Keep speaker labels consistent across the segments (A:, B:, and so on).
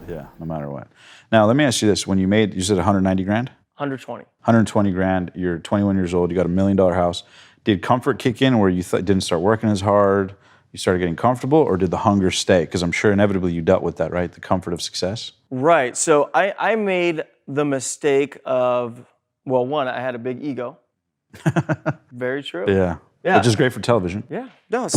A: Yeah, no matter what. Now, let me ask you this. When you said 190 grand?
B: 120.
A: 120 grand. You're 21 years old. You got $1 million house. Did comfort kick in where you didn't start working as hard? You started getting comfortable, or did the hunger stay? Because I'm sure inevitably you dealt with that, right? The comfort of success.
B: Right. So I made the mistake of, well, one, I had a big ego. Very true.
A: Yeah. Which is great for television.
B: Yeah. No,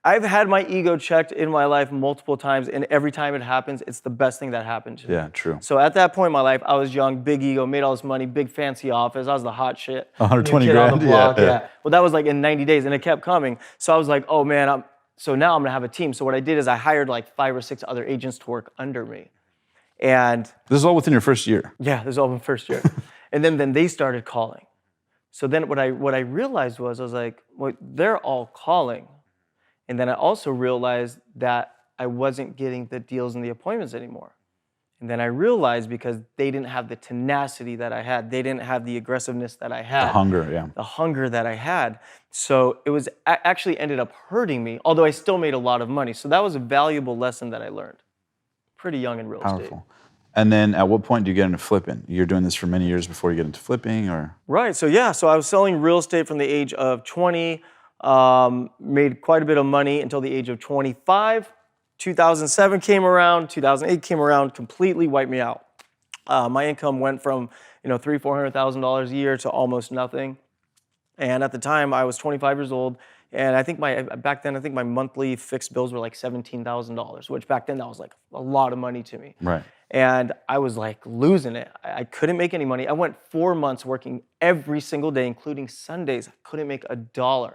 B: I've had my ego checked in my life multiple times, and every time it happens, it's the best thing that happened to me.
A: Yeah, true.
B: So at that point in my life, I was young, big ego, made all this money, big fancy office. I was the hot shit.
A: 120
B: New kid
A: grand.
B: on the block. Yeah. Well, that was like in 90 days, and it kept coming. So I was like, oh man, so now I'm gonna have a team. So what I did is I hired like 5 or 6 other agents to work under me. And
A: this is all within your first year.
B: Yeah, this is all in first year. And then they started calling. So then what I realized was, I was like, well, they're all calling. And then I also realized that I wasn't getting the deals and the appointments anymore. And then I realized because they didn't have the tenacity that I had, they didn't have the aggressiveness that I had.
A: The hunger, yeah.
B: The hunger that I had. So it was actually ended up hurting me, although I still made a lot of money. So that was a valuable lesson that I learned. Pretty young in real estate.
A: Powerful. And then at what point do you get into flipping? You're doing this for many years before you get into flipping, or?
B: Right, so yeah, so I was selling real estate from the age of 20, made quite a bit of money until the age of 25. 2007 came around, 2008 came around, completely wiped me out. My income went from $300,000-$400,000 a year to almost nothing. And at the time, I was 25 years old, and I think back then my monthly fixed bills were like $17,000, which back then that was like a lot of money to me.
A: Right.
B: And I was like losing it. I couldn't make any money. I went 4 months working every single day, including Sundays. I couldn't make $1.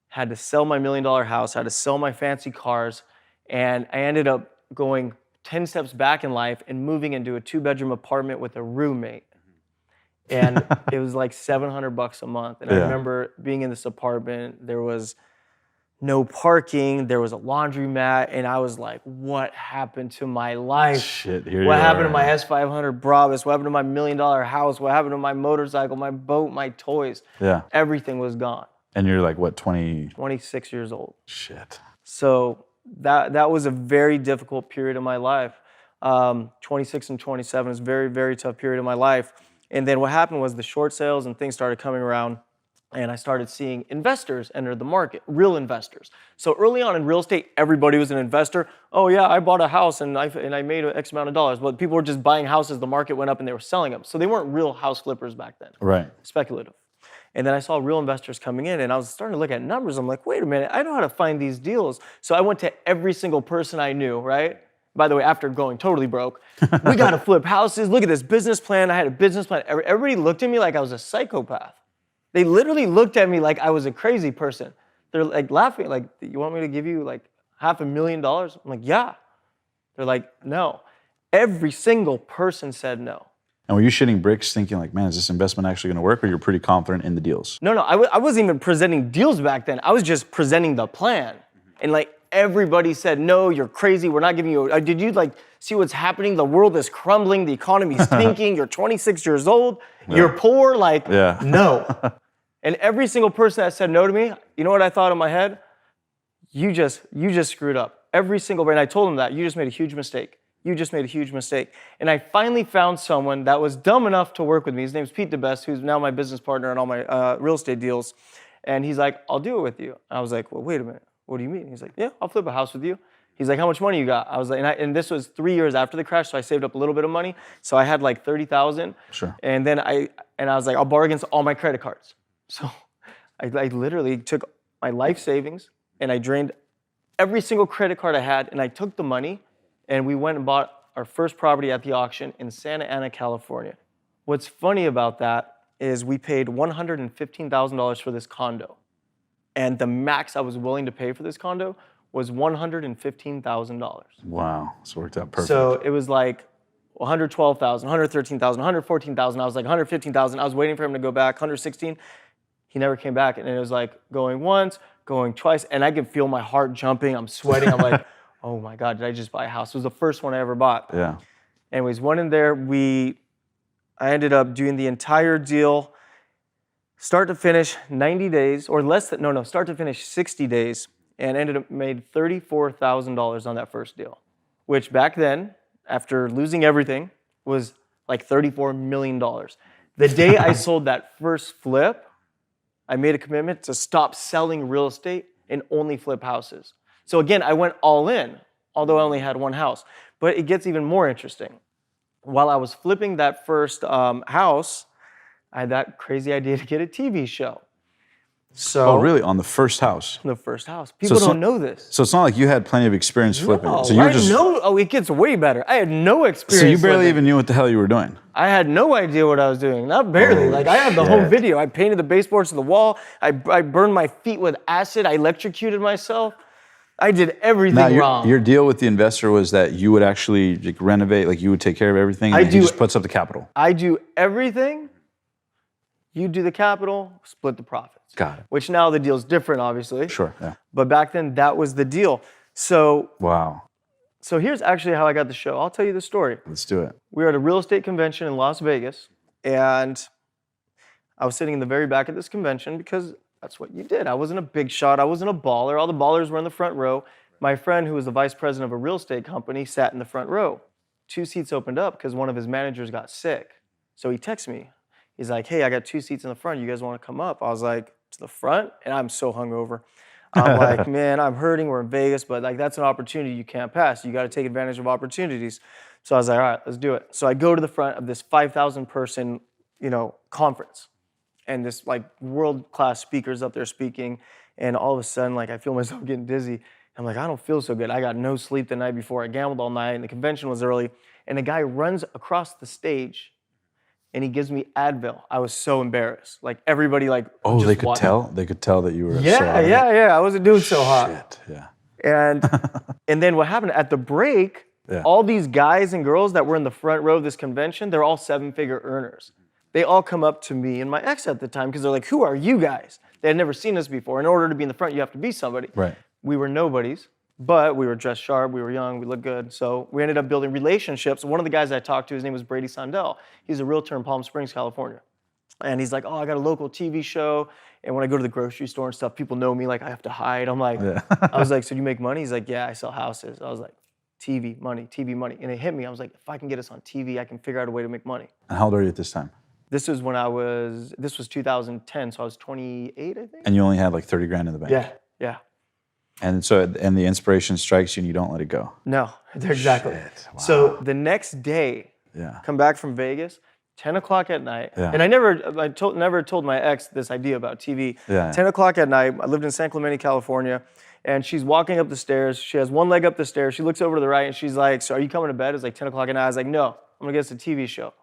B: Had to sell my $1 million house, had to sell my fancy cars, and I ended up going 10 steps back in life and moving into a 2-bedroom apartment with a roommate. And it was like $700 a month. And I remember being in this apartment, there was no parking, there was a laundromat, and I was like, what happened to my life?
A: Shit, here
B: What
A: you
B: happened
A: are.
B: to my S500 Brabus? What happened to my $1 million house? What happened to my motorcycle, my boat, my toys?
A: Yeah.
B: Everything was gone.
A: And you're like, what, 20?
B: 26 years old.
A: Shit.
B: So that was a very difficult period of my life. 26 and 27 is a very, very tough period of my life. And then what happened was the short sales and things started coming around, and I started seeing investors enter the market, real investors. So early on in real estate, everybody was an investor. Oh yeah, I bought a house and I made X amount of dollars. But people were just buying houses, the market went up and they were selling them. So they weren't real house flippers back then.
A: Right.
B: Speculative. And then I saw real investors coming in, and I was starting to look at numbers. I'm like, wait a minute, I know how to find these deals. So I went to every single person I knew, right? By the way, after going totally broke, we gotta flip houses. Look at this business plan. I had a business plan. Everybody looked at me like I was a psychopath. They literally looked at me like I was a crazy person. They're like laughing, like, you want me to give you like $500,000? I'm like, yeah. They're like, no. Every single person said no.
A: And were you shitting bricks thinking like, man, is this investment actually gonna work, or you're pretty confident in the deals?
B: No, I wasn't even presenting deals back then. I was just presenting the plan. And like everybody said, no, you're crazy. We're not giving you, did you like see what's happening? The world is crumbling. The economy's tanking. You're 26 years old. Yeah. You're poor. Like, no. And every single person that said no to me, you know what I thought in my head? You just screwed up. Every single, and I told them that, you just made a huge mistake. You just made a huge mistake. And I finally found someone that was dumb enough to work with me. His name's Pete DeBest, who's now my business partner on all my real estate deals. And he's like, I'll do it with you. And I was like, well, wait a minute. What do you mean? He's like, yeah, I'll flip a house with you. He's like, how much money you got? I was like, and this was 3 years after the crash, so I saved up a little bit of money. So I had like 30,000.
A: Sure.
B: And then I was like, I'll borrow against all my credit cards. So I literally took my life savings and I drained every single credit card I had, and I took the money and we went and bought our first property at the auction in Santa Ana, California. What's funny about that is we paid $115,000 for this condo. And the max I was willing to pay for this condo was $115,000.
A: Wow, this worked out perfect.
B: So it was like 112,000, 113,000, 114,000. I was like 115,000. I was waiting for him to go back. 116. He never came back, and it was like going once, going twice, and I could feel my heart jumping. I'm sweating. I'm like, oh my God, did I just buy a house? It was the first one I ever bought.
A: Yeah.
B: Anyways, went in there. I ended up doing the entire deal, start to finish 90 days, or less than, no, start to finish 60 days, and made $34,000 on that first deal, which back then, after losing everything, was like $34 million. The day I sold that first flip, I made a commitment to stop selling real estate and only flip houses. So again, I went all in, although I only had one house. But it gets even more interesting. While I was flipping that first house, I had that crazy idea to get a TV show. So,
A: Oh, really? On the first house?
B: the first house. People don't know this.
A: So it's not like you had plenty of experience flipping.
B: No,
A: So you were just.
B: Oh, it gets way better. I had no experience.
A: So you barely
B: flipping.
A: even knew what the hell you were doing.
B: I had no idea what I was doing. Not barely. Like I had the home video. I painted the baseboards to the wall. I burned my feet with acid. I electrocuted myself. I did everything wrong.
A: Your deal with the investor was that you would actually like, renovate, like you would take care of everything, and he just puts up the capital.
B: I do everything. You do the capital, split the profits.
A: Got it.
B: Which now the deal's different, obviously.
A: Sure, yeah.
B: But back then, that was the deal. So
A: Wow.
B: So here's actually how I got the show. I'll tell you the story.
A: Let's do it.
B: We were at a real estate convention in Las Vegas, and I was sitting in the very back of this convention because that's what you did. I wasn't a big shot. I wasn't a baller. All the ballers were in the front row. My friend, who was the vice president of a real estate company, sat in the front row. 2 seats opened up because one of his managers got sick. So he texts me. He's like, hey, I got 2 seats in the front. You guys want to come up? I was like, to the front? And I'm so hungover. I'm like, man, I'm hurting. We're in Vegas, but like that's an opportunity you can't pass. You got to take advantage of opportunities. So I was like, all right, let's do it. So I go to the front of this 5,000 person, conference, and this like world-class speakers up there speaking, and all of a sudden, like I feel myself getting dizzy. I'm like, I don't feel so good. I got no sleep the night before. I gambled all night, and the convention was early. And a guy runs across the stage, and he gives me Advil. I was so embarrassed. Like everybody, like
A: oh, they could tell. They could tell that you were.
B: Yeah. I wasn't doing so hot.
A: Shit, yeah.
B: And then what happened at the break?
A: Yeah.
B: All these guys and girls that were in the front row of this convention, they're all 7-figure earners. They all come up to me and my ex at the time because they're like, "Who are you guys?" They had never seen us before. In order to be in the front, you have to be somebody.
A: Right.
B: We were nobodies, but we were dressed sharp, we were young, we looked good. So we ended up building relationships. One of the guys I talked to, his name was Brady Sandell. He's a realtor in Palm Springs, California. And he's like, oh, I got a local TV show. And when I go to the grocery store and stuff, people know me, like I have to hide. I'm like, I was like, so do you make money? He's like, yeah, I sell houses. I was like, TV money. And it hit me. I was like, if I can get us on TV, I can figure out a way to make money.
A: And how old are you at this time?
B: This was 2010, so I was 28, I think.
A: And you only had like 30 grand in the bank.
B: Yeah.
A: And the inspiration strikes you and you don't let it go.
B: No, exactly.
A: Shit, wow.
B: So the next day, come back from Vegas, 10 o'clock at night.
A: Yeah.
B: And I never told my ex this idea about TV.
A: Yeah.
B: 10 o'clock at night, I lived in San Clemente, California, and she's walking up the stairs. She has one leg up the stairs. She looks over to the right and she's like, so are you coming to bed? It's like 10 o'clock at night. I was like, no, I'm gonna get us a TV show.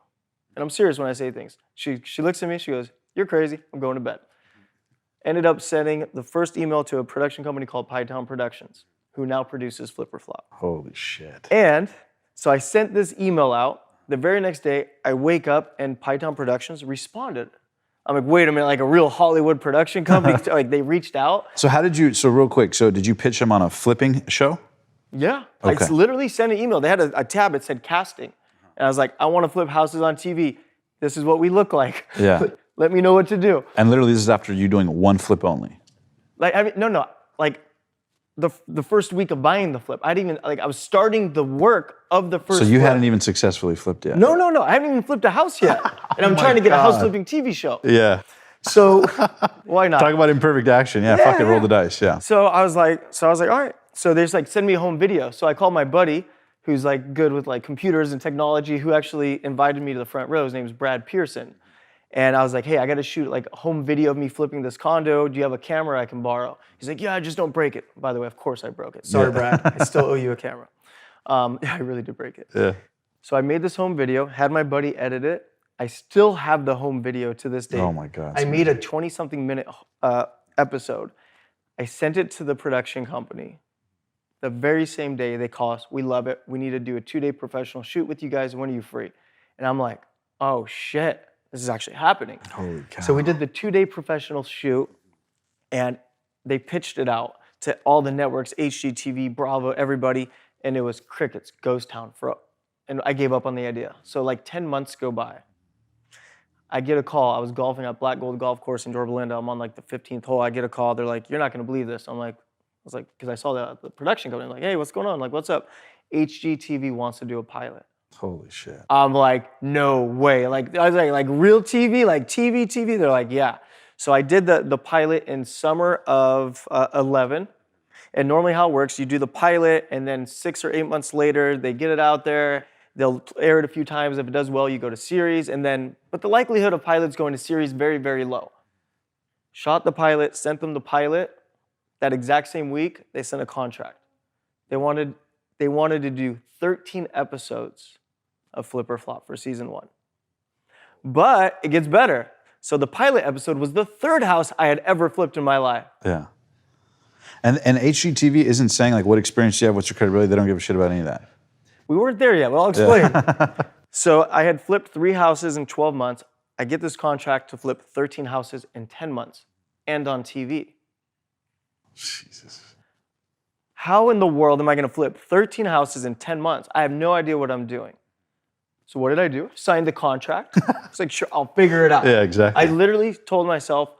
B: And I'm serious when I say things. She looks at me, she goes, you're crazy, I'm going to bed. Ended up sending the first email to a production company called Pytown Productions, who now produces Flip or Flop.
A: Holy shit.
B: And so I sent this email out. The very next day, I wake up and Pytown Productions responded. I'm like, wait a minute, like a real Hollywood production company? Like they reached out.
A: So real quick, did you pitch them on a flipping show?
B: Yeah.
A: Okay.
B: I literally sent an email. They had a tab that said casting. And I was like, I want to flip houses on TV. This is what we look like.
A: Yeah.
B: Let me know what to do.
A: And literally this is after you doing one flip only.
B: Like, I mean, no. Like the first week of buying the flip, I was starting the work of the first
A: So you
B: flip.
A: hadn't even successfully flipped yet?
B: No. I haven't even flipped a house yet. And I'm trying to get a house flipping TV show.
A: Yeah.
B: So why not?
A: Talk about imperfect action. Yeah, fuck it, roll the dice. Yeah.
B: So I was like, all right. So there's like, send me a home video. So I called my buddy, who's like good with like computers and technology, who actually invited me to the front row. His name is Brad Pearson. And I was like, hey, I got to shoot like a home video of me flipping this condo. Do you have a camera I can borrow? He's like, yeah, just don't break it. By the way, of course I broke it. Sorry, Brad. I still owe you a camera. I really did break it.
A: Yeah.
B: So I made this home video, had my buddy edit it. I still have the home video to this day.
A: Oh my God.
B: I made a 20-something minute episode. I sent it to the production company. The very same day they call us, we love it. We need to do a 2-day professional shoot with you guys. When are you free? And I'm like, oh shit, this is actually happening.
A: Holy cow.
B: So we did the 2-day professional shoot, and they pitched it out to all the networks, HGTV, Bravo, everybody, and it was crickets, ghost town. And I gave up on the idea. So like 10 months go by. I get a call. I was golfing at Black Gold Golf Course in Yorba Linda. I'm on like the 15th hole. I get a call. They're like, you're not gonna believe this. I'm like, because I saw the production company. I'm like, hey, what's going on? Like, what's up? HGTV wants to do a pilot.
A: Holy shit.
B: I'm like, no way. Like, I was like real TV, like TV? They're like, yeah. So I did the pilot in summer of 11. And normally how it works, you do the pilot and then 6 or 8 months later, they get it out there. They'll air it a few times. If it does well, you go to series. But the likelihood of pilots going to series, very, very low. Shot the pilot, sent them the pilot. That exact same week, they sent a contract. They wanted to do 13 episodes of Flip or Flop for season 1. But it gets better. So the pilot episode was the 3rd house I had ever flipped in my life.
A: Yeah. And HGTV isn't saying like what experience you have, what's your credibility. They don't give a shit about any of that.
B: We weren't there yet, but I'll explain. So I had flipped 3 houses in 12 months. I get this contract to flip 13 houses in 10 months and on TV.
A: Jesus.
B: How in the world am I gonna flip 13 houses in 10 months? I have no idea what I'm doing. So what did I do? Signed the contract. It's like, sure, I'll figure it out.
A: Yeah, exactly.
B: I literally told myself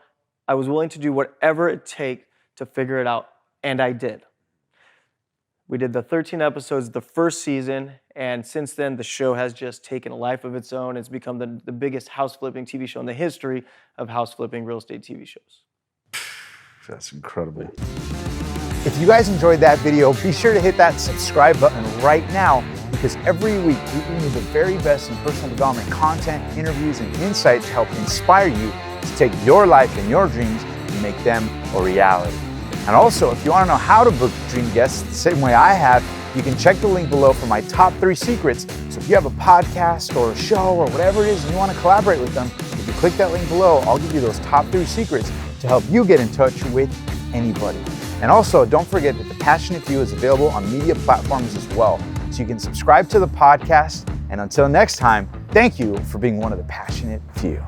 B: I was willing to do whatever it takes to figure it out, and I did. We did the 13 episodes the first season, and since then, the show has just taken a life of its own. It's become the biggest house flipping TV show in the history of house flipping real estate TV shows.
A: That's incredible.
C: If you guys enjoyed that video, be sure to hit that subscribe button right now, because every week we bring you the very best in personal development content, interviews, and insight to help inspire you to take your life and your dreams and make them a reality. And also, if you want to know how to book dream guests the same way I have, you can check the link below for my top 3 secrets. So if you have a podcast or a show or whatever it is and you want to collaborate with them, if you click that link below, I'll give you those top 3 secrets to help you get in touch with anybody. And also, don't forget that The Passionate Few is available on media platforms as well. So you can subscribe to the podcast. And until next time, thank you for being one of the passionate few.